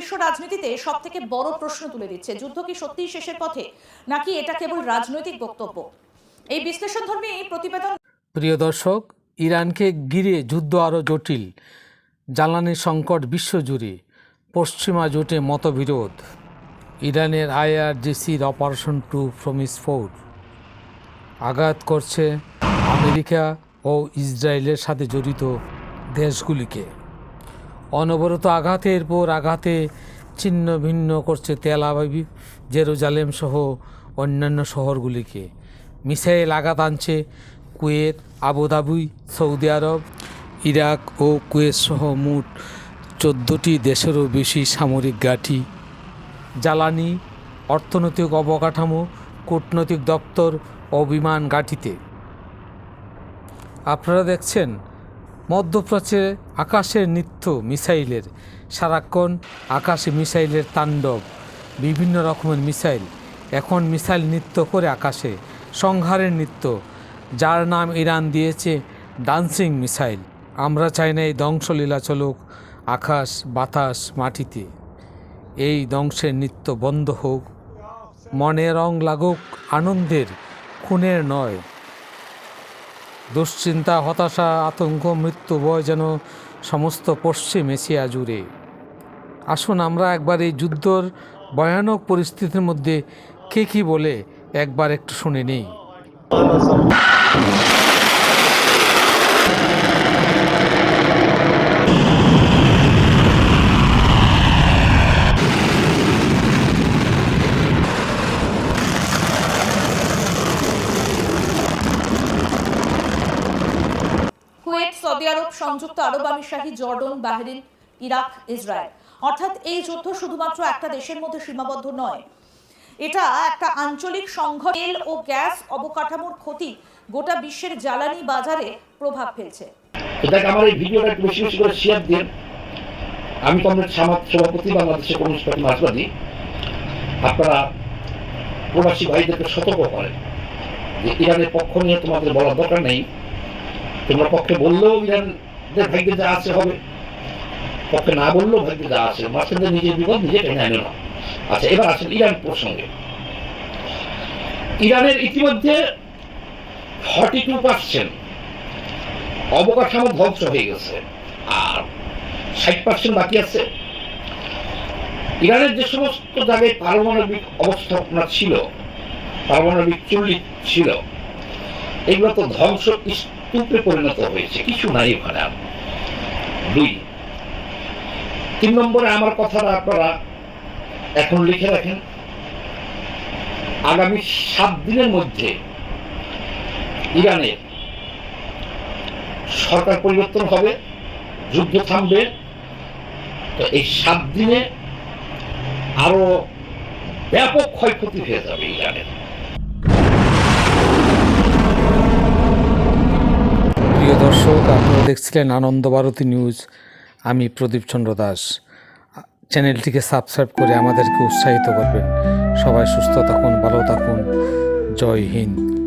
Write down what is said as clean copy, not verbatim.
বিশ্ব রাজনীতিতে সবথেকে বড় প্রশ্ন তুলে দিচ্ছে, যুদ্ধ কি সত্যিই শেষের পথে, নাকি এটা কেবল রাজনৈতিক বক্তব্য? এই বিশ্লেষণধর্মী প্রতিবেদন। প্রিয় দর্শক, ইরানকে ঘিরে যুদ্ধ আরও জটিল, জ্বালানি সংকট বিশ্বজুড়ে, পশ্চিমা জোটে মতবিরোধ, ইরানের IRGCর অপারেশন টু প্রমিস 4 আঘাত করছে আমেরিকা ও ইসরায়েলের সাথে জড়িত দেশগুলিকে। অনবরত আঘাতের পর আঘাতে ছিন্ন ভিন্ন করছে তেল আবিব, জেরুজালেম সহ অন্যান্য শহরগুলিকে। মিসাইল আঘাত আনছে কুয়েত, আবুধাবি, সৌদি আরব, ইরাক ও কুয়েত সহ মোট 14টি দেশেরও বেশি সামরিক ঘাঁটি, জ্বালানি, অর্থনৈতিক অবকাঠামো, কূটনৈতিক দপ্তর ও বিমান ঘাঁটিতে। আপনারা দেখছেন মধ্যপ্রাচ্যে আকাশের নৃত্য মিসাইলের, সারাক্ষণ আকাশে মিসাইলের তাণ্ডব, বিভিন্ন রকমের মিসাইল। এখন মিসাইল নৃত্য করে আকাশে, সংহারের নৃত্য, যার নাম ইরান দিয়েছে ডান্সিং মিসাইল। আমরা চাই না এই ধ্বংসলীলা চলুক আকাশ, বাতাস, মাটিতে। এই ধ্বংসের নৃত্য বন্ধ হোক, মনে রং লাগুক আনন্দের, খুনের নয়। দুশ্চিন্তা, হতাশা, আতঙ্ক, মৃত্যু ভয় যেন সমস্ত পশ্চিম এশিয়া জুড়ে। আসুন আমরা একবার এই যুদ্ধর ভয়ানক পরিস্থিতির মধ্যে কে কী বলে একবার একটু শুনে নেই। কুয়েত, সৌদি আরব, সংযুক্ত আরব আমিরশাহী, জর্ডন, বাহরিন, ইরাক, ইসরায়েল, অর্থাৎ এই যুদ্ধ শুধুমাত্র একটা দেশের মধ্যে সীমাবদ্ধ নয়, এটা একটা আঞ্চলিক সংঘাত। তেল ও গ্যাস অবকাঠামোর ক্ষতি গোটা বিশ্বের জ্বালানি বাজারে প্রভাব ফেলছে। আমার এই ভিডিওটা একটু বেশি বেশি করে শেয়ার দিন। আমি কংগ্রেস সভাপতি বাংলাদেশের কমিউনিস্ট পার্টি মার্ক্সবাদী। আপনারা প্রবাসী ভাইদেরকে সতর্ক করেন যে ইরানের পক্ষ নিয়ে তোমাদের বলার দরকার নেই। তোমরা পক্ষে বললেও ইরানদের ভাগ্যে যা আছে হবে, পক্ষে না বললেও ভাগ্যে যা আছে, মাঝখানে নিজের বিপদ নিজে টেনে আনে না। আচ্ছা, এবার আসেন ইরান প্রসঙ্গে। ইরানের ইতিমধ্যে 42% অবকাঠামো ধ্বংস হয়ে গেছে, আর 60% বাকি আছে। ইরানের যে সমস্ত জায়গায় পারমাণবিক অবস্থাপনা ছিল, পারমাণবিক চুল্লি ছিল, এগুলো তো ধ্বংস স্তূপে পরিণত হয়েছে, কিছু নাই ওখানে। 2, 3 নম্বরে আমার কথাটা আপনারা এখন লিখে রাখেন। আগামী 7 দিনের মধ্যে ইরানের সরকার পরিবর্তন হবে, যুদ্ধ থামবে। তো এই 7 দিনে আরো ব্যাপক ক্ষয়ক্ষতি হয়ে যাবে ইরানের। প্রিয় দর্শক, আপনারা দেখছিলেন আনন্দ ভারতী নিউজ। আমি প্রদীপ চন্দ্র দাস। চ্যানেলটিকে সাবস্ক্রাইব করে আমাদেরকে উৎসাহিত করবেন। সবাই সুস্থ থাকুন, ভালো থাকুন। জয় হিন্দ।